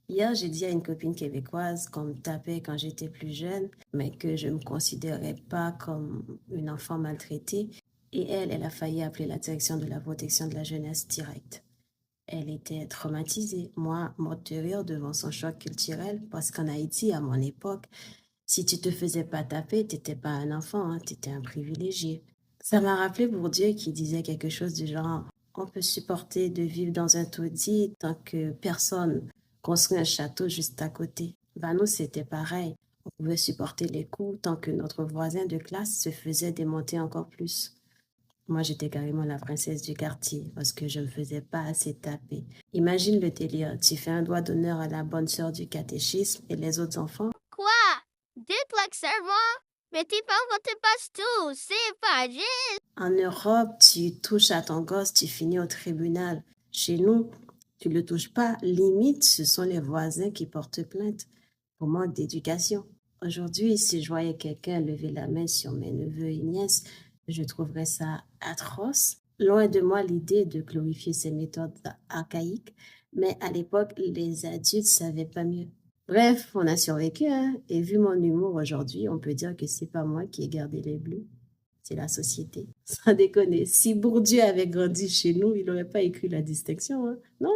Hier, j'ai dit à une copine québécoise qu'on me tapait quand j'étais plus jeune, mais que je ne me considérais pas comme une enfant maltraitée. Et elle a failli appeler la direction de la protection de la jeunesse directe. Elle était traumatisée, moi, morte de rire devant son choc culturel, parce qu'en Haïti, à mon époque, si tu te faisais pas taper, t'étais pas un enfant, hein, t'étais un privilégié. Ça m'a rappelé Bourdieu qui disait quelque chose du genre, on peut supporter de vivre dans un taudis tant que personne construit un château juste à côté. Ben nous, c'était pareil. On pouvait supporter les coups tant que notre voisin de classe se faisait démonter encore plus. Moi, j'étais carrément la princesse du quartier parce que je me faisais pas assez taper. Imagine le délire. Tu fais un doigt d'honneur à la bonne sœur du catéchisme et les autres enfants. Quoi? Dites-le serment? Mais t'es pas voté tout, c'est pas juste. En Europe, tu touches à ton gosse, tu finis au tribunal. Chez nous, tu le touches pas. Limite, ce sont les voisins qui portent plainte pour manque d'éducation. Aujourd'hui, si je voyais quelqu'un lever la main sur mes neveux et nièces, je trouverais ça atroce. Loin de moi l'idée de glorifier ces méthodes archaïques, mais à l'époque, les adultes savaient pas mieux. Bref, on a survécu, hein, et vu mon humour aujourd'hui, on peut dire que c'est pas moi qui ai gardé les bleus, c'est la société. Sans déconner, si Bourdieu avait grandi chez nous, il n'aurait pas écrit la distinction, hein. Non,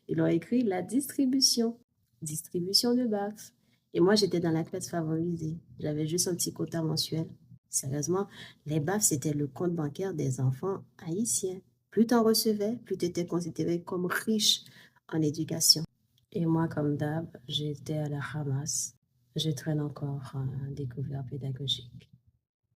il aurait écrit la distribution. Distribution de baffes. Et moi, j'étais dans la classe favorisée. J'avais juste un petit quota mensuel. Sérieusement, les baffes, c'était le compte bancaire des enfants haïtiens. Plus t'en recevais, plus t'étais considéré comme riche en éducation. Et moi, comme d'hab, j'étais à la ramasse. Je traîne encore un découvert pédagogique.